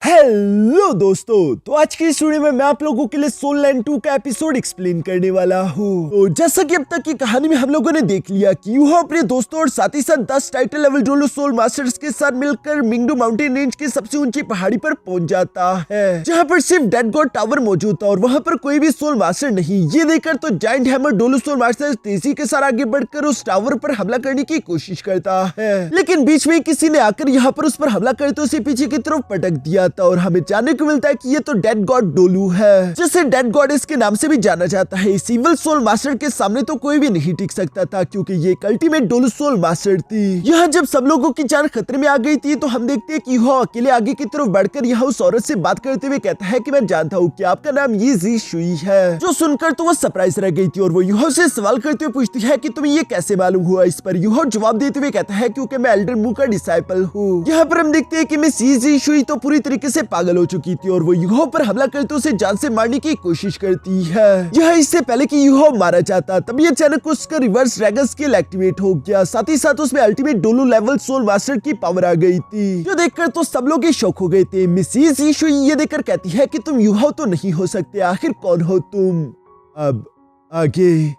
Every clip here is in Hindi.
हेलो दोस्तों, तो आज की इस वीडियो में मैं आप लोगों के लिए सोल लैंड 2 का एपिसोड एक्सप्लेन करने वाला हूँ। तो जैसा कि अब तक की कहानी में हम लोगों ने देख लिया कि यूहो अपने दोस्तों और साथ ही साथ 10 टाइटल लेवल डोलू सोल मास्टर्स के साथ मिलकर मिंगडू माउंटेन रेंज की सबसे ऊंची पहाड़ी पर पहुंच जाता है, जहाँ पर सिर्फ डेड गॉड टावर मौजूद था और वहाँ पर कोई भी सोल मास्टर नहीं। ये देखकर तो जायंट हैमर डोलू सोल मास्टर तेजी के साथ आगे बढ़कर उस टावर पर हमला करने की कोशिश करता है, लेकिन बीच में किसी ने आकर यहाँ पर उस पर हमला करते उसे पीछे की तरफ पटक दिया था और हमें जानने को मिलता है कि ये तो डेड गॉड डोलू है, जिसे डेड गॉडेस के नाम से भी जाना जाता है। इस इविल सोल मास्टर के सामने तो कोई भी नहीं टिक सकता था, क्योंकि ये एक अल्टीमेट डोलू सोल मास्टर थी। यहाँ जब सब लोगों की जान खतरे में आ गई थी तो हम देखते हैं कि यूहो अकेले आगे की तरफ बढ़कर यहाँ उस औरत से बात करते हुए कहता है कि मैं जानता हूँ कि आपका नाम ये जी शुई है। जो सुनकर तो वो सरप्राइज रह गई थी और वो यूहो से सवाल करते हुए पूछती है कि तुम्हें ये कैसे मालूम हुआ। इस पर यूहो जवाब देते हुए कहता है क्योंकि मैं एल्डर मू का डिसाइपल हूँ। यहाँ पर हम देखते हैं कि मिस जी शुई तो पूरी तरीके से पागल हो चुकी थी और वो यूहो पर हमला करते उसे जान से मारने की कोशिश करती है। यह इससे पहले कि यूहो मारा जाता तभी अचानक उसका रिवर्स ड्रैगन स्किल एक्टिवेट हो गया, साथ ही साथ उसमें अल्टीमेट डोलू लेवल सोल मास्टर की पावर आ गई थी, जो देखकर तो सब लोग शौक हो गए थे। मिसेस यीशु ये देखकर कहती है कि तुम यूहो तो नहीं हो सकते, आखिर कौन हो तुम। अब आगे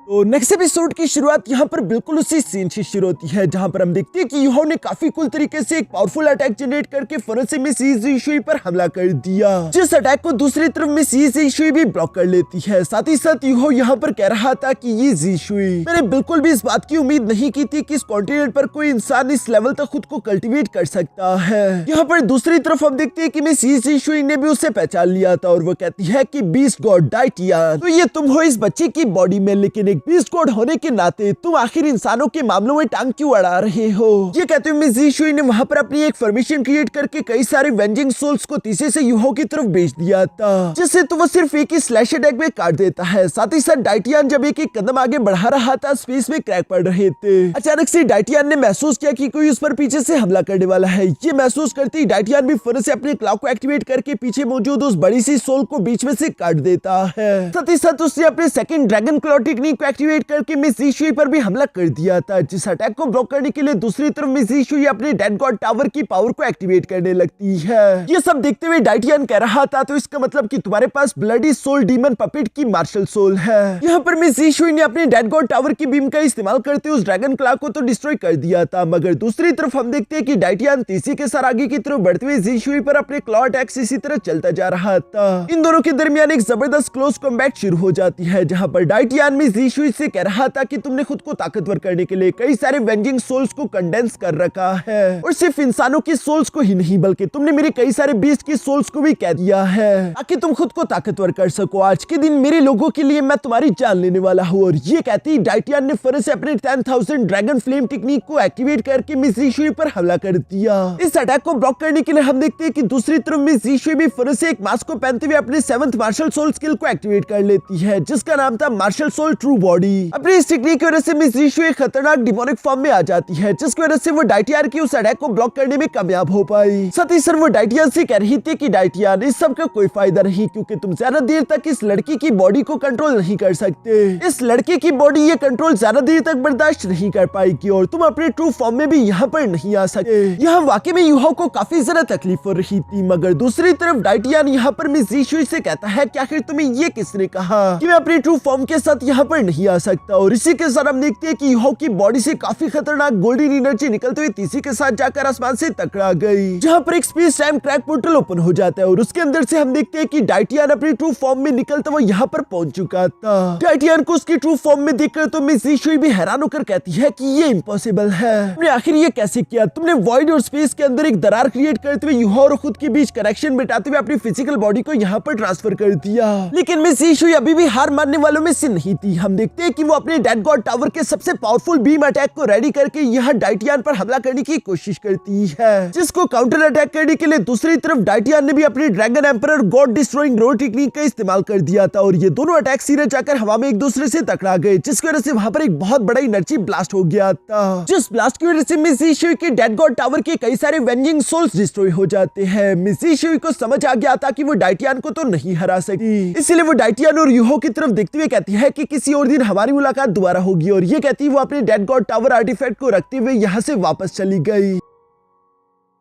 तो नेक्स्ट एपिसोड की शुरुआत यहाँ पर बिल्कुल उसी सीन से शुरू होती है, जहाँ पर हम देखते हैं कि यूहो ने काफी कूल तरीके से एक पावरफुल अटैक जनरेट करके फौरन से मिस यीशुई पर हमला कर दिया, जिस अटैक को दूसरी तरफ मिस यीशुई भी ब्लॉक कर लेती है। साथ ही साथ यूहो यहाँ पर कह रहा था कि ये यीशुई, मैंने बिल्कुल भी इस बात की उम्मीद नहीं की थी कि इस कॉन्टिनेंट पर कोई इंसान इस लेवल तक खुद को कल्टिवेट कर सकता है। यहाँ पर दूसरी तरफ हम देखते हैं कि मिस यीशुई ने भी उसे पहचान लिया था और वो कहती है कि बीस्ट गॉड डाइटियन, तो ये तुम हो इस बच्चे की बॉडी में, लेकिन एक बीस्ट गॉड होने के नाते तुम आखिर इंसानों के मामलों में टांग क्यों अड़ा रहे हो। ये कहते हुए मिस यीशुई ने वहां पर अपनी एक फॉर्मेशन क्रिएट करके कई सारे वेंजिंग सोल्स को तीसरे से यूहो की तरफ भेज दिया था, जिससे तो वो सिर्फ एक ही स्लैश अटैक में काट देता है। साथ ही साथ डाइटियन जब एक कदम आगे बढ़ा रहा था, स्पेस में क्रैक पड़ रहे थे। अचानक से डाइटियन ने महसूस किया कि कोई उस पर पीछे से हमला करने वाला है। ये महसूस करते ही डाइटियन भी फौरन से अपने क्लॉक को एक्टिवेट करके पीछे मौजूद उस बड़ी सी सोल को बीच में से काट देता है। साथ ही साथ उसने अपने सेकंड ड्रैगन क्लॉ टेक्निक को एक्टिवेट करके मिस यीशुई पर भी हमला कर दिया था, जिस अटैक को ब्लॉक करने के लिए दूसरी तरफ मिस यीशुई अपने डेड गॉड टावर की पावर को एक्टिवेट करने लगती है। ये सब देखते हुए डाइटियन कह रहा था तो इसका मतलब कि तुम्हारे पास ब्लडी सोल डीमन पपेट की मार्शल सोल है। यहाँ पर मिस यीशुई ने अपने डेड गॉड टावर की बीम का इस्तेमाल करते उस ड्रैगन क्लॉ को तो डिस्ट्रॉय कर दिया था, मगर दूसरी तरफ हम देखते हैं कि डाइटियन तेजी के साथ आगे की तरफ बढ़ते हुए यीशुई पर अपने क्लॉ अटैक्स इसी तरह चलता जा रहा था। इन दोनों के दरमियान एक जबरदस्त क्लोज कॉम्बैट शुरू हो जाती है, जहाँ पर डाइटियन मिस यीशुई से कह रहा था कि तुमने खुद को ताकतवर करने के लिए कई सारे वेंजिंग सोल्स को कंडेंस कर रखा है, और सिर्फ इंसानों की सोल्स को ही नहीं बल्कि तुमने मेरे कई सारे बीस्ट की सोल्स को भी कह दिया है, ताकि तुम खुद को ताकतवर कर सको। आज के दिन मेरे लोगों के लिए मैं तुम्हारी जान लेने वाला हूँ। और ये कहती डाइटियन ने फौरन से अपने 10,000 ड्रैगन फ्लेम टेक्निक को एक्टिवेट करके मिस यीशुई पर हमला कर दिया। इस अटैक को ब्लॉक करने के लिए हम देखते हैं कि दूसरी तरफ मिस यीशुई भी फौरन से एक मास्क को पहनते हुए अपने 7th मार्शल सोल स्किल को एक्टिवेट कर लेती है, जिसका नाम था मार्शल सोल ट्रू बॉडी। अपनी इस टेक्निक की वजह से मिस यीशुई खतरनाक डिमोनिक फॉर्म में आ जाती है, जिसकी वजह से वो डाइटियन की उस अटैक को ब्लॉक करने में कामयाब हो पाई। साथ ही सर वो डाइटियन से कह रही थी कि डाइटियन, इस सब का कोई फायदा नहीं, क्योंकि तुम ज्यादा देर तक इस लड़की की बॉडी को कंट्रोल नहीं कर सकते। इस लड़के की बॉडी ये कंट्रोल ज्यादा देर तक बर्दाश्त नहीं कर पाएगी और तुम अपने ट्रू फॉर्म में भी यहाँ पर नहीं आ सकते। यहाँ वाकई में यूहो को काफी ज्यादा तकलीफ हो रही थी, मगर दूसरी तरफ डाइटियन यहाँ पर मिस यीशुई से कहता है कि आखिर तुम्हें ये किसने कहा कि मैं अपने ट्रू फॉर्म के साथ यहाँ पर नहीं आ सकता। और इसी के साथ हम देखते हैं कि यूहो की बॉडी से काफी खतरनाक गोल्डन एनर्जी निकलते हुए तीसरी के साथ जाकर आसमान से टकरा गई, जहाँ पर एक space time crack portal open हो जाता है और उसके अंदर से हम देखते हैं कि डाइटियन अपनी ट्रू फॉर्म में निकलता हुआ यहाँ पर पहुंच चुका था। डाइटियन को उसकी ट्रू फॉर्म में देखकर तो मिस यीशुई भी हैरान होकर कहती है कि ये इम्पॉसिबल है, तुमने आखिर ये कैसे किया। तुमने वॉइड और स्पेस के अंदर एक दरार क्रिएट करते हुए यूहो और खुद के बीच कनेक्शन बिठाते हुए अपनी फिजिकल बॉडी को यहाँ पर ट्रांसफर कर दिया। लेकिन मिस यीशुई अभी भी हार मानने वालों में से नहीं थी। हम देखते हैं कि वो अपने डेड गॉड टावर के सबसे पावरफुल बीम अटैक को रेडी करके यह डाइटियन पर हमला करने की कोशिश करती है, जिसको काउंटर अटैक करने के लिए दूसरी तरफ डाइटियन ने भी अपनी ड्रैगन एम्परर गॉड डिस्ट्रॉइंग रो टेक्निक का इस्तेमाल कर दिया था और ये दोनों अटैक सीधे जाकर हवा में एक दूसरे से टकरा गए, जिसकी वजह से वहां पर एक बहुत बड़ा एनर्जी ब्लास्ट हो गया था, जिस ब्लास्ट की वजह से मिस यीशुई के डेड गॉड टावर के कई सारे वेंजिंग सोल्स डिस्ट्रॉय हो जाते हैं। मिस यीशुई को समझ आ गया था कि वो डाइटियन को तो नहीं हरा सकी, इसलिए वो डाइटियन और यूहो की तरफ देखते हुए कहती है कि किसी और दिन हमारी मुलाकात दोबारा होगी, और ये कहती वो अपने डेड गॉड टावर आर्टिफैक्ट को रखते हुए यहाँ से वापस चली गई।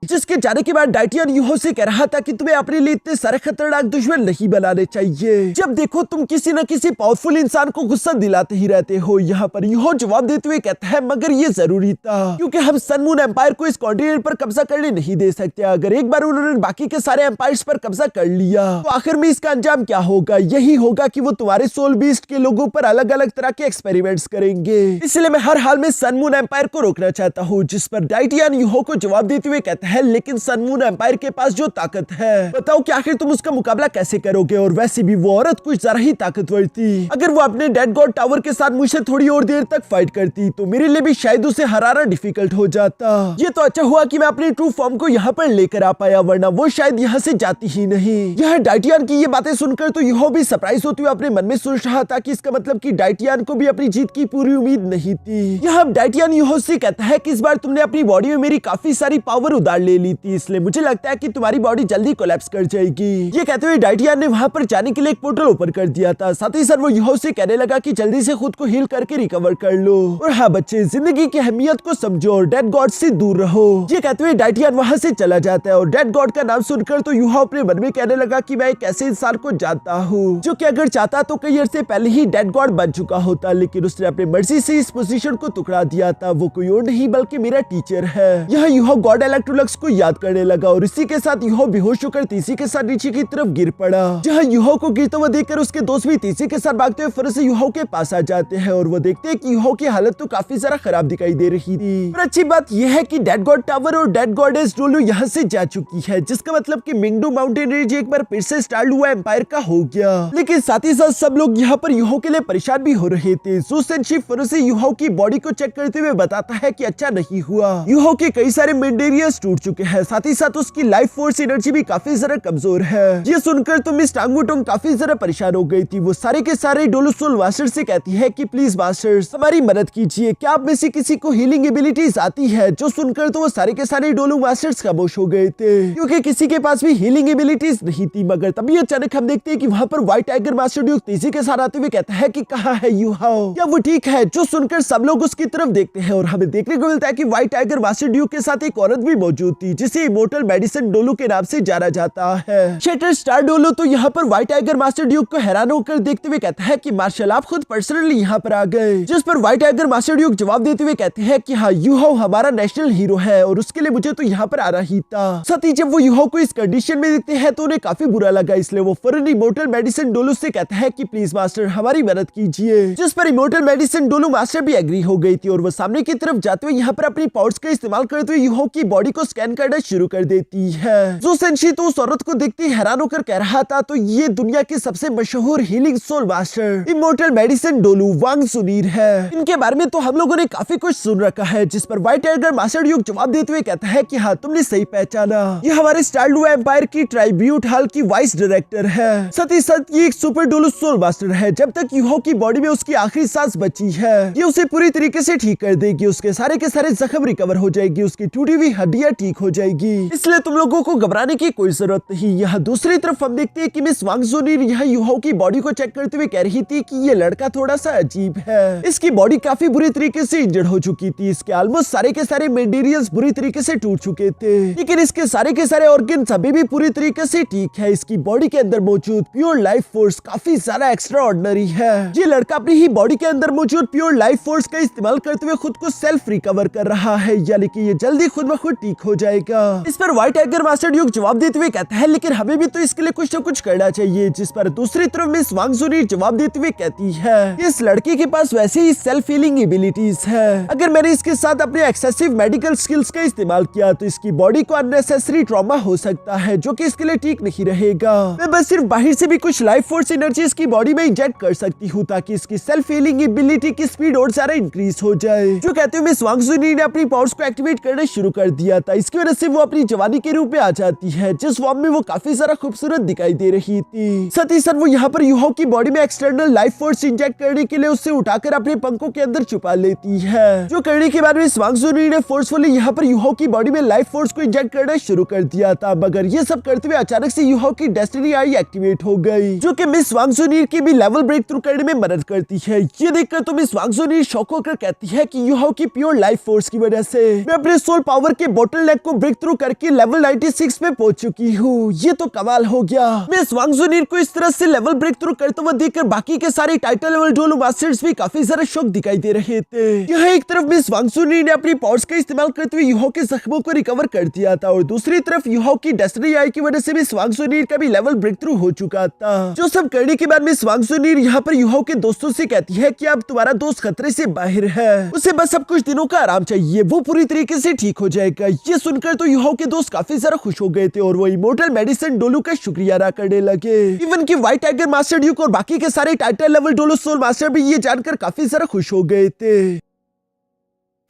जिसके जाने के बाद डाइटियन यूहो से कह रहा था कि तुम्हें अपने लिए इतने सारे खतरनाक दुश्मन नहीं बनाने चाहिए। जब देखो तुम किसी न किसी पावरफुल इंसान को गुस्सा दिलाते ही रहते हो। यहाँ पर यूहो जवाब देते हुए कहता है मगर ये जरूरी था क्योंकि हम सन मून एम्पायर को इस कॉन्टिनेंट पर कब्जा करने नहीं दे सकते। अगर एक बार उन्होंने बाकी के सारे एम्पायर्स पर कब्जा कर लिया तो आखिर में इसका अंजाम क्या होगा? यही होगा कि वो तुम्हारे सोल बीस्ट के लोगों पर अलग अलग तरह के एक्सपेरिमेंट्स करेंगे। इसलिए मैं हर हाल में सन मून एम्पायर को रोकना चाहता हूँ। जिस पर डाइटियन यूहो को जवाब देते हुए कहता है लेकिन सन मून एम्पायर के पास जो ताकत है बताओ कि आखिर तुम उसका मुकाबला कैसे करोगे? और वैसे भी वो औरत कुछ ज्यादा ही ताकतवर थी। अगर वो अपने डेड गॉड टावर के साथ मुझसे थोड़ी और देर तक फाइट करती तो मेरे लिए भी शायद उसे हराना डिफिकल्ट हो जाता। ये तो अच्छा हुआ कि मैं अपनी ट्रू फॉर्म को यहाँ पर लेकर आ पाया, वरना वो शायद यहाँ से जाती ही नहीं। यह डाइटियन की ये बातें सुनकर तो यूहो भी सरप्राइज होते हुए अपने मन में सोच रहा था कि इसका मतलब कि डाइटियन को भी अपनी जीत की पूरी उम्मीद नहीं थी। यहाँ डाइटियन यूहो से कहता है कि इस बार तुमने अपनी बॉडी में मेरी काफी सारी पावर उधार ले ली थी, इसलिए मुझे लगता है कि तुम्हारी बॉडी जल्दी कोलैप्स कर जाएगी। ये कहते हुए डाइटियन ने वहाँ पर जाने के लिए एक पोर्टल ओपन कर दिया था। साथ ही साथ वो यूहो से कहने लगा कि जल्दी से खुद को हील करके रिकवर कर लो और हाँ बच्चे जिंदगी की अहमियत को समझो और डेड गॉड से दूर रहो। ये कहते हुए डाइटियन वहाँ से चला जाता है और डेड गॉड का नाम सुनकर तो यूहो अपने मन में कहने लगा कि मैं एक ऐसे इंसान को जानता हूँ जो कि अगर चाहता तो कई अर्से पहले ही डेड गॉड बन चुका होता, लेकिन उसने अपनी मर्जी से इस पोजीशन को टुकड़ा दिया था। वो कोई और नहीं बल्कि मेरा टीचर है। यह यूहो गॉड इलेक्ट्रोलक्स को याद करने लगा और इसी के साथ यूहो बेहोश होकर तीसी के साथ नीचे की तरफ गिर पड़ा। जहाँ यूहो को गिरता हुआ देखकर उसके दोस्त भी तीसी के साथ भागते हुए फौरन से यूहो के पास आ जाते हैं और वो देखते हैं कि यूहो की हालत तो काफी ज्यादा खराब दिखाई दे रही थी। पर अच्छी बात यह है कि डेड गॉड टावर और डेड गॉडेस डोलू यहाँ से जा चुकी है, जिसका मतलब कि मिंगडू माउंटेन रेंज एक बार फिर से स्टार्ट हुआ एम्पायर का हो गया। लेकिन साथ ही साथ सब लोग यहाँ पर यूहो के लिए परेशान भी हो रहे थे। सूसेनशिप फौरन से यूहो की बॉडी को चेक करते हुए बताता है कि अच्छा नहीं हुआ, यूहो के कई सारे मेंडेरियस टूट चुके हैं, साथ ही साथ उसकी लाइफ फोर्स एनर्जी भी काफी ज्यादा कमजोर है। ये सुनकर तो मिस टांगुटोंग काफी ज्यादा परेशान हो गई थी। वो सारे के सारे डोलू सोल मास्टर से कहती है कि प्लीज मास्टर्स हमारी मदद कीजिए, क्या आप में से किसी को हीलिंग एबिलिटीज आती है? जो सुनकर तो वो सारे के सारे डोलू मास्टर्स खामोश हो गए थे क्योंकि किसी के पास भी हीलिंग एबिलिटीज नहीं थी। मगर तभी अचानक हम देखते हैं कि वहाँ पर व्हाइट टाइगर मास्टर ड्यूक तेजी के साथ आते हुए कहता है कि कहाँ है यूहो, क्या वो ठीक है? जो सुनकर सब लोग उसकी तरफ देखते हैं और हमें देखने को मिलता है कि व्हाइट टाइगर मास्टर ड्यूक के साथ एक औरत भी मौजूद थी जिसे इमोर्टल मेडिसिन डोलू के नाम से जाना जाता है। शटर स्टार डोलू तो यहाँ पर व्हाइट टाइगर मास्टर ड्यूक को हैरान होकर देखते हुए कहता है कि मार्शल आप खुद पर्सनली यहाँ पर आ गए। जिस पर व्हाइट टाइगर मास्टर ड्यूक जवाब देते हुए कहते हैं कि हाँ यूहो हमारा नेशनल हीरो है और उसके लिए मुझे तो यहाँ पर आना ही था। साथ ही जब वो यूहो को इस कंडीशन में देखते हैं तो उन्हें काफी बुरा लगा, इसलिए वो फौरन इमोर्टल मेडिसिन डोलू से कहता है कि प्लीज मास्टर हमारी मदद कीजिए। जिस पर इमोर्टल मेडिसिन डोलू मास्टर भी एग्री हो गई थी और वो सामने की तरफ जाते हुए यहाँ पर अपनी पावर्स का इस्तेमाल करते हुए यूहो की बॉडी को स्कैन करना शुरू कर देती है। जो सेंशी तो उस औरत को देखते ही हैरान होकर कह रहा था तो ये दुनिया के सबसे मशहूर healing soul master immortal medicine डोलू वांग सुनीर है। इनके बारे में तो हम लोगों ने काफी कुछ सुन रखा है। जिस पर व्हाइट टाइगर मास्टर ड्यूक जवाब देते हुए कहता है कि हाँ तुमने सही पहचाना, ये हमारे स्टारलू एम्पायर की ट्राइब्यूट हॉल की वाइस डायरेक्टर है। साथ ही साथ ये एक सुपर डोलू सोल मास्टर है। जब तक यूहो की बॉडी में उसकी आखिरी सांस बची है ये उसे पूरी तरीके से ठीक कर देगी, उसके सारे के सारे जख्म रिकवर हो जाएगी, उसकी टूटी हुई हड्डियां ठीक हो जाएगी, इसलिए तुम लोगों को घबराने की कोई जरूरत नहीं। यहाँ दूसरी तरफ हम देखते हैं कि मिस वांग सुनीर यहाँ यूहो की बॉडी को चेक करते हुए कह रही थी कि ये लड़का थोड़ा सा अजीब है, इसकी बॉडी काफी बुरी तरीके से इंजर्ड हो चुकी थी, इसके ऑलमोस्ट सारे के सारे मेंडेरियल्स बुरी तरीके से टूट चुके थे, लेकिन इसके सारे के सारे ऑर्गन्स अभी भी पूरी तरीके से ठीक है। इसकी बॉडी के अंदर मौजूद प्योर लाइफ फोर्स काफी ज्यादा एक्स्ट्रा ऑर्डिनरी है। ये लड़का अपनी ही बॉडी के अंदर मौजूद प्योर लाइफ फोर्स का इस्तेमाल करते हुए खुद को सेल्फ रिकवर कर रहा है, यानी कि ये जल्दी खुद ब खुद ठीक हो जाएगा। इस पर व्हाइट टाइगर मास्टर ड्यूक जवाब देते हुए कहता है लेकिन हमें भी तो इसके लिए कुछ न कुछ करना चाहिए। जिस पर दूसरी तरफ मिस वांग सुनीर जवाब देते हुए कहती है इस लड़के के पास वैसे ही सेल्फ हीलिंग एबिलिटीज है, अगर मैंने इसके साथ अपने एक्सेसिव मेडिकल स्किल्स का इस्तेमाल किया तो इसकी बॉडी को अननेसेसरी ट्रॉमा हो सकता है जो कि इसके लिए ठीक नहीं रहेगा। मैं बस सिर्फ बाहर से भी कुछ लाइफ फोर्स एनर्जी इसकी बॉडी में इंजेक्ट कर सकती हूँ ताकि इसकी सेल्फ हीलिंग एबिलिटी की स्पीड और ज्यादा इंक्रीज हो जाए। जो कहते हुए मिस वांग सुनीर ने अपनी पावर्स को एक्टिवेट करना शुरू कर दिया था, इसकी वजह से वो अपनी जवानी के रूप में आ जाती है जिस फॉर्म में वो काफी सारा खूबसूरत दिखाई दे रही थी। साथ ही साथ वो यहाँ पर यूहो की बॉडी में एक्सटर्नल लाइफ फोर्स इंजेक्ट करने के लिए उससे उठाकर अपने पंखों के अंदर छुपा लेती है। जो करने के बाद मिस वांग सुनीर ने फोर्सफुली यहाँ पर यूहो की बॉडी में लाइफ फोर्स को इंजेक्ट करना शुरू कर दिया था, मगर ये सब करते हुए अचानक से यूहो की डेस्टिनी आई एक्टिवेट हो गई जो कि मिस वांग सुनीर की भी लेवल ब्रेक थ्रू करने में मदद करती है। ये देखकर तो मिस वांग सुनीर शॉक होकर कहती है कि यूहो की प्योर लाइफ फोर्स की वजह से मैं अपने सोल पावर के बोटल फ्लैग को ब्रेक थ्रू करके लेवल 96 पे पहुंच चुकी हूँ। ये तो कमाल हो गया। मिस वांग जुनिर को इस तरह से लेवल ब्रेक थ्रू करते हुए देखकर बाकी के सारे टाइटल लेवल डोलो मास्टर्स भी काफी ज्यादा शॉक दिखाई दे रहे थे। यहाँ एक तरफ मिस वांग जुनिर ने अपनी पावर्स का इस्तेमाल करते हुए यूहो के जख्मों को रिकवर कर दिया था और दूसरी तरफ यूहो की डेस्टिनी आई की वजह से मिस वांग जुनिर का भी लेवल ब्रेक थ्रू हो चुका था। जो सब करने के बाद मिस वांग जुनिर यहाँ पर यूहो के दोस्तों से कहती है कि अब तुम्हारा दोस्त खतरे से बाहर है, उसे बस अब कुछ दिनों का आराम चाहिए, वो पूरी तरीके से ठीक हो जाएगा। ये सुनकर तो यूहो के दोस्त काफी ज्यादा खुश हो गए थे और वो इमोर्टल मेडिसिन डोलू का शुक्रिया अदा करने लगे। इवन कि व्हाइट टाइगर मास्टर ड्यूक और बाकी के सारे टाइटल लेवल डोलो सोल मास्टर भी ये जानकर काफी ज्यादा खुश हो गए थे।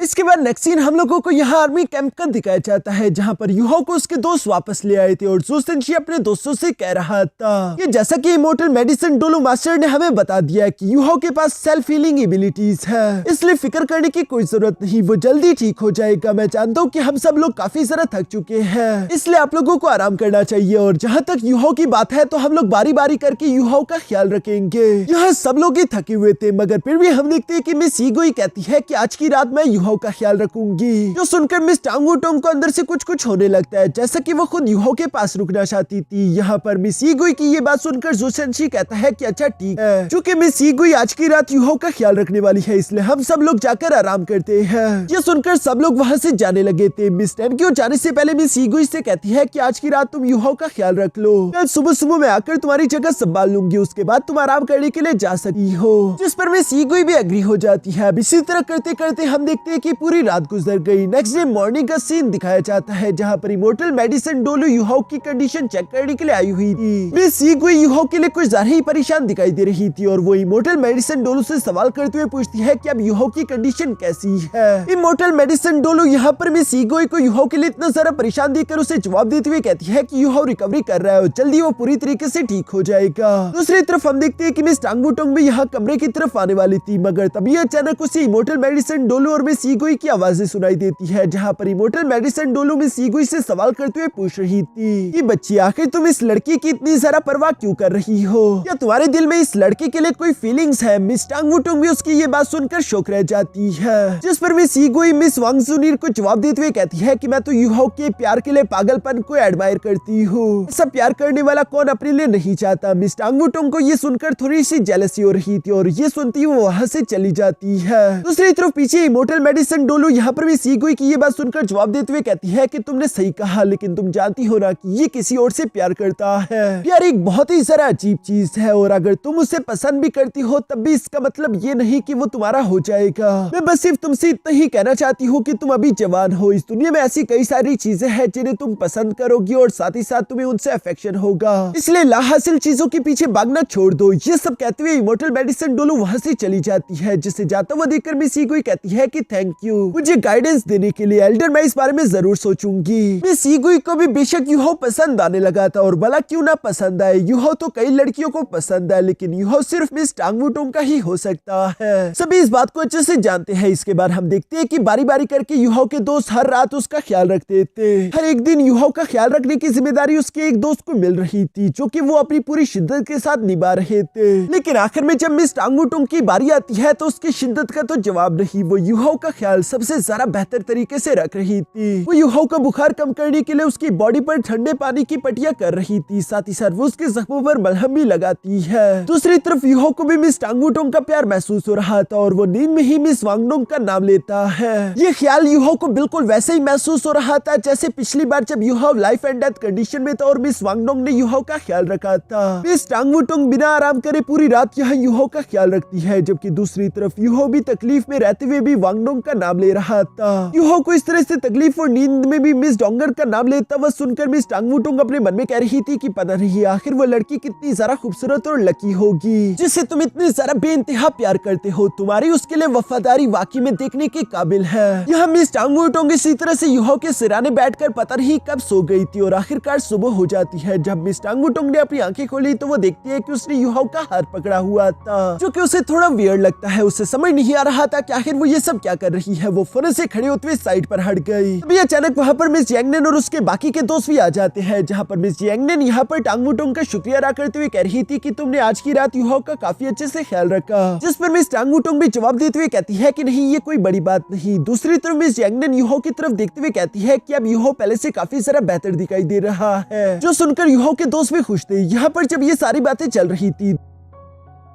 इसके बाद नेक्स्ट सीन हम लोगों को यहाँ आर्मी कैंप का दिखाया जाता है, जहाँ पर यूहो को उसके दोस्त वापस ले आए थे और जोसेंशी अपने दोस्तों से कह रहा था कि जैसा कि इमोर्टल मेडिसिन डोलो मास्टर ने हमें बता दिया कि यूहो के पास सेल्फ हीलिंग एबिलिटीज है, इसलिए फिक्र करने की कोई जरूरत नहीं, वो जल्दी ठीक हो जाएगा। मैं जानता हूँ कि हम सब लोग काफी ज्यादा थक चुके हैं, इसलिए आप लोगों को आराम करना चाहिए। और जहाँ तक यूहो की बात है तो हम लोग बारी बारी करके यूहो का ख्याल रखेंगे। यहाँ सब लोग ही थके हुए थे, मगर फिर भी हम देखते हैं कि मिस ईगो कहती है कि आज की रात मैं यूहो का ख्याल रखूंगी। जो सुनकर मिस टांग वूटोंग को अंदर से कुछ होने लगता है, जैसा कि वो खुद यूहो के पास रुकना चाहती थी। यहाँ पर मिस ईगुई की ये बात सुनकर जोसेंशी कहता है कि अच्छा ठीक है, क्योंकि मिस ईगुई आज की रात यूहो का ख्याल रखने वाली है, इसलिए हम सब लोग जाकर आराम करते हैं। ये सुनकर सब लोग वहाँ से जाने लगे थे। मिस टेनक्यो जाने से पहले मिस ईगुई से कहती है कि आज की रात तुम यूहो का ख्याल रख लो, कल सुबह सुबह मैं आकर तुम्हारी जगह संभाल लूंगी, उसके बाद तुम आराम करने के लिए जा सकती हो। जिस पर मिस ईगुई भी एग्री हो जाती है। अब इसी तरह करते करते हम देखते हैं कि पूरी रात गुजर गई। नेक्स्ट डे मॉर्निंग का सीन दिखाया जाता है, जहाँ पर इमोर्टल मेडिसिन डोलो यूहो की कंडीशन चेक करने के लिए आई हुई थी। मिस ईगुई यूहो के लिए कुछ ज्यादा ही परेशान दिखाई दे रही थी और वो इमोर्टल मेडिसिन डोलो से सवाल करते हुए पूछती है कि अब यूहो की कंडीशन कैसी है। इमोर्टल मेडिसिन डोलो यहाँ पर मिस ईगुई को यूहो के लिए इतना सारा परेशान देखकर उसे जवाब देते हुए कहती है कि यूहो रिकवरी कर रहा है और जल्दी वो पूरी तरीके से ठीक हो जाएगा। दूसरी तरफ हम देखते हैं कि मिस टांग वूटोंग भी यहाँ कमरे की तरफ आने वाली थी, मगर तभी अचानक उसे इमोर्टल मेडिसिन डोलो और मिस ईगुई की आवाजें सुनाई देती है, जहाँ पर इमोर्टल मेडिसिन डोलो मिस ईगुई से सवाल करते हुए पूछ रही थी कि बच्ची आखिर तुम इस लड़की की इतनी सारा परवाह क्यों कर रही हो, क्या तुम्हारे दिल में इस लड़के के लिए कोई फीलिंग्स है। मिस टांग वूटोंग भी उसकी ये बात सुनकर शौक रह जाती है, जिस पर मिस ईगुई मिस वांग जुनिर को जवाब देते हुए कहती है कि मैं तो यूहो के प्यार के लिए पागलपन को एडमायर करती हूँ, ऐसा प्यार करने वाला कौन अपने लिए नहीं चाहता। मिस टांग वूटोंग को ये सुनकर थोड़ी सी जेलसी हो रही थी और ये सुनती वो वहाँ से चली जाती है। दूसरी तरफ पीछे इमोर्टल मेडिसिन डोलो यहाँ पर मिस ईगुई की ये बात सुनकर जवाब देते हुए कहती है कि तुमने सही कहा, लेकिन तुम जानती हो ना कि ये किसी और से प्यार करता है। प्यार एक बहुत ही जरा अजीब चीज है और अगर तुम उसे पसंद भी करती हो तब भी इसका मतलब ये नहीं कि वो तुम्हारा हो जाएगा। मैं बस सिर्फ तुमसे इतना ही कहना चाहती हूँ कि तुम अभी जवान हो, इस दुनिया में ऐसी कई सारी चीजें हैं जिन्हें तुम पसंद करोगी और साथ ही साथ तुम्हें उनसे अफेक्शन होगा, इसलिए लाहासिल चीजों के पीछे भागना छोड़ दो। ये सब कहते हुए इमोर्टल मेडिसिन डोलो वहाँ से चली जाती है, जिसे जाता हुआ देखकर मिस ईगुई कहती है कि थैंक यू मुझे गाइडेंस देने के लिए, एल्डर मैं इस बारे में जरूर सोचूंगी। मिस ईगुई को भी बेशक यूहो पसंद आने लगा था और भला क्यों ना पसंद आए, यूहो तो कई लड़कियों को पसंद है, लेकिन यूहो सिर्फ मिस टांग वूटोंग का ही हो सकता है। सभी इस बात को अच्छे से जानते हैं। इसके बाद हम देखते हैं कि बारी बारी करके यूहो के दोस्त हर रात उसका ख्याल रखते थे। हर एक दिन यूहो का ख्याल रखने की जिम्मेदारी उसके एक दोस्त को मिल रही थी, जो कि वो अपनी पूरी शिद्दत के साथ निभा रहे थे। लेकिन आखिर में जब मिस टांग वूटोंग की बारी आती है तो उसकी शिद्दत का तो जवाब नहीं, वो यूहो का ख्याल सबसे ज्यादा बेहतर तरीके से रख रही थी। वो यूहो का बुखार कम करने के लिए उसकी बॉडी पर ठंडे पानी की पट्टियां कर रही थी, साथ ही साथ वो उसके जख्मों पर मलहम भी लगाती है। दूसरी तरफ यूहो को भी मिस टांग वूटोंग का प्यार महसूस हो रहा था और वो नींद में ही मिस वांगडोंग का नाम लेता है। ये ख्याल यूहो को बिल्कुल वैसे ही महसूस हो रहा था जैसे पिछली बार जब यूहो लाइफ एंड डेथ कंडीशन में था और मिस वांगडोंग ने यूहो का ख्याल रखा था। मिस टांग वूटोंग बिना आराम करे पूरी रात यहाँ यूहो का ख्याल रखती है, जबकि दूसरी तरफ यूहो भी तकलीफ में रहते हुए भी वांगडोंग का नाम ले रहा था। यूहो को इस तरह से तकलीफ और नींद में भी मिस डोंगर का नाम लेता हुआ सुनकर मिस टांग वूटोंग अपने मन में कह रही थी कि पता नहीं आखिर वो लड़की कितनी ज्यादा खूबसूरत और लकी होगी जिसे तुम इतनी ज्यादा बेइंतहा प्यार करते हो, तुम्हारी उसके लिए वफादारी वाकई में देखने के काबिल है। यहाँ मिस टांग वूटोंग इसी तरह से यूहो के सिराने बैठकर पता नहीं कब सो गई थी और आखिरकार सुबह हो जाती है। जब मिस टांग वूटोंग ने अपनी आंखें खोली तो वो देखती है कि उसने यूहो का हाथ पकड़ा हुआ था, जो कि उसे थोड़ा वियर्ड लगता है। उसे समझ नहीं आ रहा था कि आखिर वो ये सब क्या कर कर रही है वो फौरन से खड़े होते हुए साइड पर हट गई। अभी अचानक वहाँ पर मिस यांगनेन और उसके बाकी के दोस्त भी आ जाते हैं, जहाँ पर मिस यांगनेन यहाँ पर टांग वुटोंग का शुक्रिया अदा करते हुए कह रही थी कि तुमने आज की रात यूहो का काफी अच्छे से ख्याल रखा, जिस पर मिस टांग वुटोंग भी जवाब देते हुए कहती है कि नहीं, ये कोई बड़ी बात नहीं। दूसरी तरफ मिस यांगनेन यूहो की तरफ देखते हुए कहती है कि अब यूहो पहले से काफी सारा बेहतर दिखाई दे रहा है, जो सुनकर यूहो के दोस्त भी खुश थे। यहाँ पर जब ये सारी बातें चल रही थी,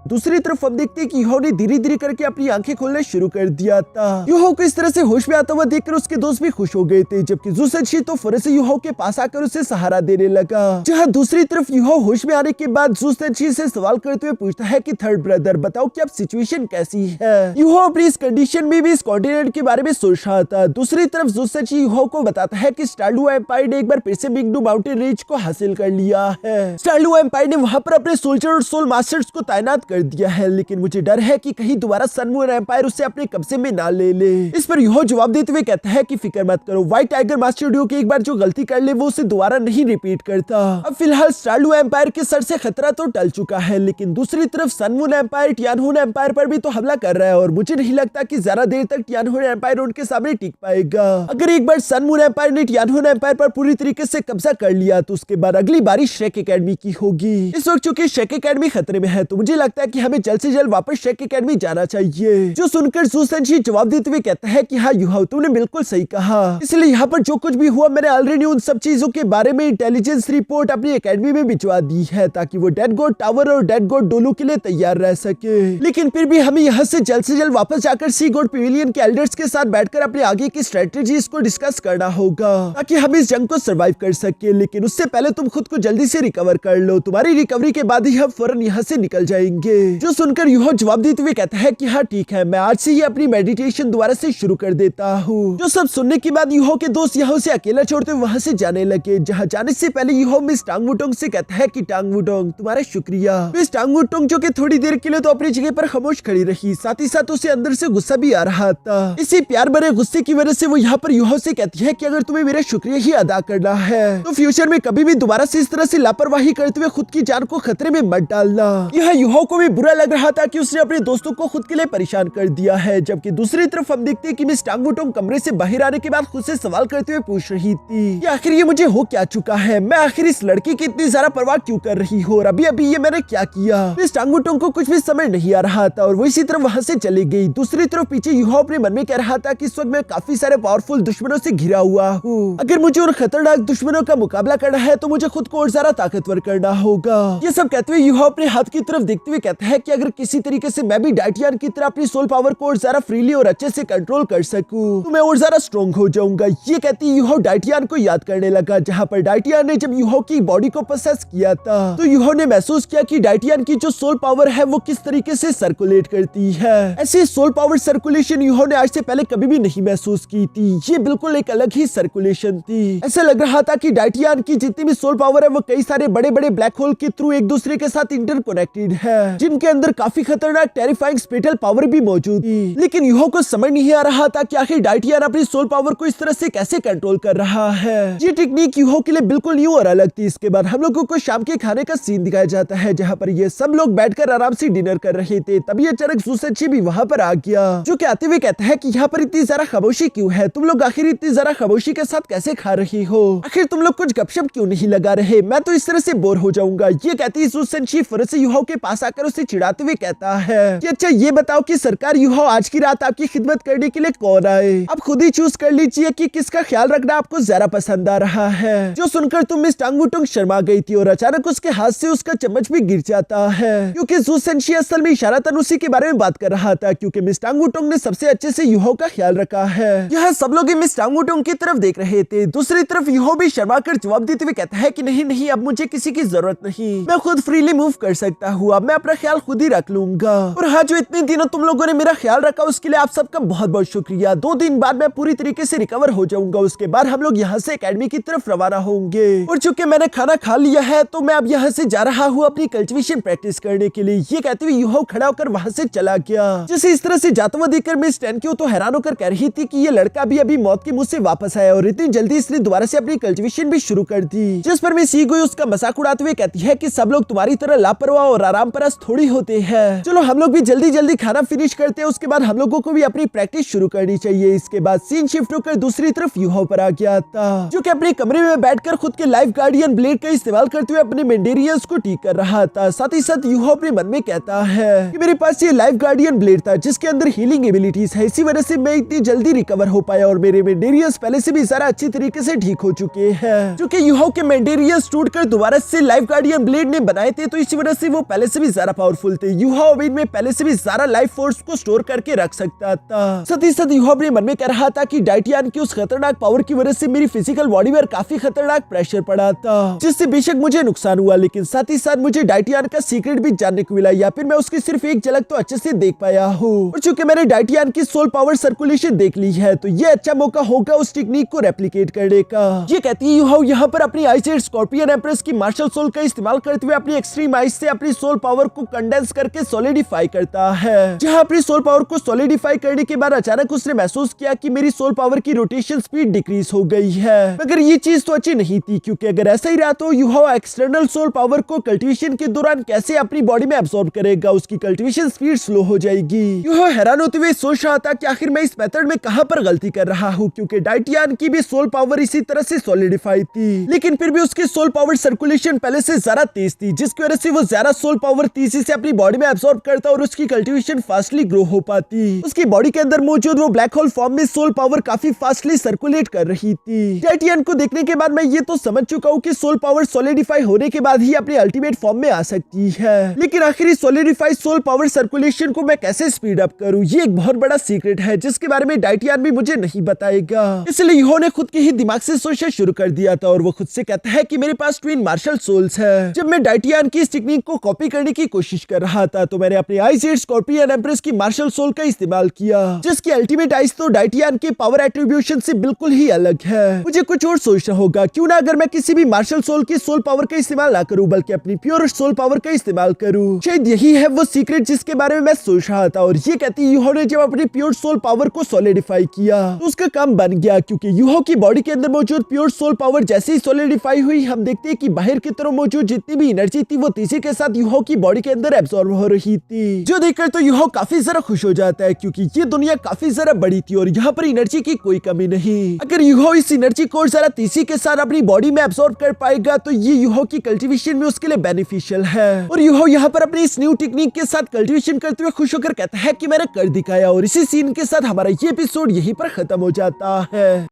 दूसरी तरफ हम देखते हैं कि यूहो ने धीरे धीरे करके अपनी आंखें खोलना शुरू कर दिया था। यूहो को इस तरह से होश में आता हुआ देखकर उसके दोस्त भी खुश हो गए थे, जबकि जू सेंशी तो फौरन से यूहो के पास आकर उसे सहारा देने लगा। जहां दूसरी तरफ यूहो होश में आने के बाद जू सेंशी से सवाल करते हुए पूछता है कि थर्ड ब्रदर बताओ कि अब सिचुएशन कैसी है। यूहो अपनी इस कंडीशन में भी इस कॉन्टिनेंट के बारे में सोच रहा था। दूसरी तरफ जू सेंशी यूहो को बताता है कि स्टारलू एम्पायर ने एक बार फिर से मिंगडू माउंटेन रेंज को हासिल कर लिया है। स्टारलू एम्पायर ने वहां पर अपने सोल्जर और सोल मास्टर्स को तैनात कर दिया है, लेकिन मुझे डर है कि कहीं दोबारा सन मून एम्पायर उसे अपने कब्जे में ना ले ले। इस पर यूहो जवाब देते हुए कहता है कि फिक्र मत करो, व्हाइट टाइगर मास्टर ड्यू की एक बार जो गलती कर ले वो उसे दोबारा नहीं रिपीट करता। अब फिलहाल स्टारलू एम्पायर के सर से खतरा तो टल चुका है, लेकिन दूसरी तरफ सन मून एम्पायर टियानहुन एम्पायर पर भी तो हमला कर रहा है और मुझे नहीं लगता कि ज्यादा देर तक टियानहुन एम्पायर उनके सामने टिक पाएगा। अगर एक बार सन मून एम्पायर ने टियानहुन एम्पायर पर पूरी तरीके से कब्जा कर लिया तो उसके बाद अगली बारी शेक एकेडमी की होगी। इस वक्त चूंकि शेक एकेडमी खतरे में है तो मुझे लगता है कि हमें जल्द से जल्द वापस शेक एकेडमी जाना चाहिए। जो सुनकर जू सेंशी जवाब देते हुए कहता है कि हाँ यूहो तुमने बिल्कुल सही कहा, इसलिए यहाँ पर जो कुछ भी हुआ मैंने ऑलरेडी उन सब चीजों के बारे में इंटेलिजेंस रिपोर्ट अपनी एकेडमी में भिजवा दी है, ताकि वो डेड गॉड टावर और डेड गॉड डोलू के लिए तैयार रह सके। लेकिन फिर भी हमें यहाँ से जल्द वापस जाकर सी गॉड पेविलियन के एल्डर्स के साथ बैठकर अपने आगे की स्ट्रेटेजीज को डिस्कस करना होगा, ताकि हम इस जंग को सर्वाइव कर सके। लेकिन उससे पहले तुम खुद को जल्दी से रिकवर कर लो, तुम्हारी रिकवरी के बाद ही हम फौरन यहाँ से निकल जाएंगे। जो सुनकर यूहो जवाब देते हुए कहता है कि हाँ ठीक है, मैं आज से ही अपनी मेडिटेशन दोबारा से शुरू कर देता हूँ। जो सब सुनने के बाद यूहो के दोस्त यहाँ से अकेला छोड़ते हुए वहाँ से जाने लगे। जहाँ जाने से पहले यूहो मिस टांग वुटोंग से कहता है कि टांग वुटोंग तुम्हारा शुक्रिया। मिस टांग वुटोंग जो कि थोड़ी देर के लिए तो अपनी जगह पर खामोश खड़ी रही, साथ ही साथ उसे अंदर से गुस्सा भी आ रहा था। इसी प्यार भरे गुस्से की वजह से वो यहाँ पर यूहो से कहती है कि अगर तुम्हें मेरा शुक्रिया ही अदा करना है तो फ्यूचर में कभी भी दोबारा से इस तरह से लापरवाही करते हुए खुद की जान को खतरे में मत डालना। यह यूहो को भी बुरा लग रहा था कि उसने अपने दोस्तों को खुद के लिए परेशान कर दिया है। जबकि दूसरी तरफ हम देखते हैं कि मिस टांग वुटोंग कमरे से बाहर आने के बाद खुद से सवाल करते हुए पूछ रही थी कि आखिर ये मुझे हो क्या चुका है, मैं आखिर इस लड़की की इतनी ज्यादा परवाह क्यों कर रही हूँ और अभी अभी ये मैंने क्या किया। मिस टांग वुटोंग को कुछ भी समझ नहीं आ रहा था और वो इसी तरफ वहाँ से चली गई। दूसरी तरफ पीछे यूहो अपने मन में कह रहा था कि इस वक्त मैं काफी सारे पावरफुल दुश्मनों से घिरा हुआ हूँ, अगर मुझे उन खतरनाक दुश्मनों का मुकाबला करना है तो मुझे खुद को और ज्यादा ताकतवर करना होगा। ये सब कहते हुए यूहो अपने हाथ की तरफ देखते हुए कहता है कि अगर किसी तरीके से मैं भी डाइटियन की तरह अपनी सोल पावर को और ज्यादा फ्रीली और अच्छे से कंट्रोल कर सकूं तो मैं और ज्यादा स्ट्रॉन्ग हो जाऊंगा। ये कहती यूहो डाइटियन को याद करने लगा, जहाँ पर डाइटियन ने जब यूहो की बॉडी को पोसेस किया था तो यूहो ने महसूस किया कि डाइटियन की जो सोल पावर है वो किस तरीके से सर्कुलेट करती है। ऐसी सोल पावर सर्कुलेशन यूहो ने आज से पहले कभी भी नहीं महसूस की थी। ये बिल्कुल एक अलग ही सर्कुलेशन थी। ऐसा लग रहा था कि डाइटियन की जितनी भी सोल पावर है वो कई सारे बड़े बड़े ब्लैक होल के थ्रू एक दूसरे के साथ इंटरकनेक्टेड है, जिनके अंदर काफी खतरनाक टेरिफाइंग स्पेटल पावर भी मौजूद थी। लेकिन यूहो को समझ नहीं आ रहा था कि आखिर डाइटियन अपनी सोल पावर को इस तरह से कैसे कंट्रोल कर रहा है। ये टेक्निक यूहो के लिए बिल्कुल न्यू और अलग थी। इसके बाद हम लोगों को शाम के खाने का सीन दिखाया जाता है, जहाँ पर ये सब लोग बैठकर आराम से डिनर कर रहे थे। तभी अचानक जू सेंशी भी वहाँ पर आ गया, जो कि आते हुए कहता है कि यहाँ पर इतनी ज्यादा खामोशी क्यों है, तुम लोग आखिर इतनी ज्यादा खामोशी के साथ कैसे खा रही हो, आखिर तुम लोग कुछ गपशप क्यों नहीं लगा रहे, मैं तो इस तरह से बोर हो जाऊंगा। ये कहती जू सेंशी फौरन से यूहो के पास आकर उसे चिढ़ाते हुए कहता है कि अच्छा ये बताओ कि सरकार यूहो आज की रात आपकी खिदमत करने के लिए कौन आए, आप खुद ही चूज कर लीजिए कि किसका ख्याल रखना आपको ज्यादा पसंद आ रहा है। जो सुनकर तुम मिस टांग वुटोंग शर्मा गई थी और अचानक उसके हाथ से उसका चम्मच भी गिर जाता है, क्योंकि जू सेंशी असल में इशारतन उसी के बारे में बात कर रहा था, क्योंकि मिस टांग वुटोंग ने सबसे अच्छे से यूहो का ख्याल रखा है। यह सब लोग मिस टांग वुटोंग की तरफ देख रहे थे। दूसरी तरफ यूहो भी शर्मा कर जवाब देते हुए कहता है कि नहीं नहीं, अब मुझे किसी की जरूरत नहीं, मैं खुद फ्रीली मूव कर सकता हूँ, अब मैं अपना ख्याल खुद ही रख लूंगा। और हाँ, जो इतने दिनों तुम लोगों ने मेरा ख्याल रखा उसके लिए आप सबका बहुत बहुत शुक्रिया। 2 दिन बाद मैं पूरी तरीके से रिकवर हो जाऊंगा, उसके बाद हम लोग यहाँ से एकेडमी की तरफ रवाना होंगे। और चूंकि मैंने खाना खा लिया है तो मैं अब यहाँ से जा रहा हूँ अपनी कल्टिवेशन प्रैक्टिस करने के लिए। ये कहते हुए यूहो खड़ा होकर वहाँ से चला गया। जैसे इस तरह से जाता हुआ देखकर मिस टेनक्यू तो हैरान होकर कह रही थी कि ये लड़का भी अभी मौत के मुंह से वापस आया और इतनी जल्दी इसने दोबारा से अपनी कल्टिवेशन भी शुरू कर दी। जिस पर मिस ईगो उसका मजाक उड़ाते हुए कहती है कि सब लोग तुम्हारी तरह लापरवाह और आराम परस्त थोड़ी होते हैं। चलो हम लोग भी जल्दी जल्दी खाना फिनिश करते हैं, उसके बाद हम लोगों को भी अपनी प्रैक्टिस शुरू करनी चाहिए। इसके बाद सीन शिफ्ट होकर दूसरी तरफ यूहो पर आ गया था, जो कि अपने कमरे में बैठकर खुद के लाइफ गार्डियन ब्लेड का इस्तेमाल करते हुए अपने मेंडेरियंस को ठीक कर रहा था। साथ ही साथ यूहो अपने मन में कहता है कि मेरे पास ये लाइफ गार्डियन ब्लेड था जिसके अंदर हीलिंग एबिलिटीज है, इसी वजह से मैं इतनी जल्दी रिकवर हो पाया और मेरे मेंडेरियंस पहले से भी सारा अच्छी तरीके से ठीक हो चुके हैं। जो कि यूहो के मेंडेरियंस टूटकर दोबारा से लाइफ गार्डियन ब्लेड ने बनाए थे, तो इसी वजह से वो पहले से भी ज्यादा पावरफुल थे। यूहो अब इनमें पहले से भी ज्यादा लाइफ फोर्स को स्टोर करके रख सकता था। साथ ही साथ यूहो अपने मन में कह रहा था कि डाइटियन की उस खतरनाक पावर की वजह से मेरी फिजिकल बॉडी पर काफी खतरनाक प्रेशर पड़ा था, जिससे बेशक मुझे नुकसान हुआ, लेकिन साथ ही साथ मुझे डाइटियन का सीक्रेट भी जानने को मिला, या फिर मैं उसकी सिर्फ एक झलक तो अच्छे से देख पाया हूँ। और चूंकि मैंने डाइटियन की सोल पावर सर्कुलेशन देख ली है, तो ये अच्छा मौका होगा उस टेक्निक को रेप्लिकेट करने का। ये कहती है यूहो यहाँ पर अपनी आइस स्कॉर्पियन एम्प्रेस की मार्शल सोल का इस्तेमाल करते हुए अपनी एक्सट्रीम आइस से अपनी सोल पावर को कंडेंस करके सॉलिडिफाई करता है। जहाँ अपनी सोल पावर को सॉलिडिफाई करने के बाद अचानक उसने महसूस किया कि मेरी सोल पावर की रोटेशन स्पीड डिक्रीज हो गई है। मगर ये चीज तो अच्छी नहीं थी, क्योंकि अगर ऐसा ही रहा तो यूहो एक्सटर्नल सोल पावर को कल्टीवेशन के दौरान कैसे अपनी बॉडी में एब्सॉर्ब करेगा, उसकी कल्टीवेशन स्पीड स्लो हो जाएगी। यूहो हैरान होते हुए सोच रहा था कि आखिर मैं इस मेथड में कहां पर गलती कर रहा हूँ, क्योंकि डाइटियन की भी सोल पावर इसी तरह से सॉलिडिफाई थी, लेकिन फिर भी उसकी सोल पावर सर्कुलेशन पहले से ज्यादा तेज थी, जिसकी वजह से वो ज्यादा सोल पावर तेजी से अपनी बॉडी में एब्सॉर्ब करता और उसकी कल्टीवेशन फास्टली ग्रो हो पाती। उसकी बॉडी के अंदर मौजूद वो ब्लैक होल फॉर्म में सोल पावर काफी फास्टली सर्कुलेट कर रही थी। डाइटियन को देखने के बाद मैं ये तो समझ चुका हूँ कि सोल पावर सॉलिडिफाई होने के बाद ही अपने अल्टीमेट फॉर्म में आ सकती है, लेकिन आखिर सॉलिडिफाई सोल पावर सर्कुलेशन को मैं कैसे स्पीड अप करूँ, ये एक बहुत बड़ा सीक्रेट है जिसके बारे में डाइटियन भी मुझे नहीं बताएगा। इसलिए यूहो ने खुद के ही दिमाग से सोचना शुरू कर दिया था और वो खुद से कहता है कि मेरे पास ट्विन मार्शल सोल्स है। जब मैं डाइटियन की इस टेक्निक को कॉपी करने की कोशिश कर रहा था, तो मैंने अपने आइस स्कॉर्पियन एम्प्रेस की मार्शल सोल का इस्तेमाल किया, जिसकी अल्टीमेट आइस तो डाइटियन के पावर एट्रीब्यूशन से बिल्कुल ही अलग है। मुझे कुछ और सोचना होगा, क्यों ना अगर मैं किसी भी मार्शल सोल की सोल पावर का इस्तेमाल ना करूं, बल्कि अपनी प्योर सोल पावर का इस्तेमाल करूं। शायद यही है वो सीक्रेट जिसके बारे में मैं सोच रहा था। और ये कहती यूहो ने जब अपनी प्योर सोल पावर को सॉलिडिफाई किया, तो उसका काम बन गया, क्योंकि यूहो की बॉडी के अंदर मौजूद प्योर सोल पावर जैसे ही सॉलिडिफाई हुई, हम देखते हैं कि बाहर की तरफ मौजूद जितनी भी एनर्जी थी वो तेजी के साथ यूहो की बॉडी के अंदर एब्सॉर्ब हो रही थी, जो देखकर तो यूहो काफी ज्यादा खुश हो जाता है, क्योंकि ये दुनिया काफी ज्यादा बड़ी थी और यहाँ पर एनर्जी की कोई कमी नहीं। अगर यूहो इस एनर्जी को ज्यादा तेजी के साथ अपनी बॉडी में एब्सॉर्ब कर पाएगा, तो ये यूहो की कल्टीवेशन में उसके लिए बेनिफिशियल है। और यूहो यहाँ पर अपनी इस न्यू टेक्निक के साथ कल्टीवेशन करते हुए खुश होकर कहता है कि मैंने कर दिखाया। और इसी सीन के साथ हमारा ये एपिसोड यहीं पर खत्म हो जाता है।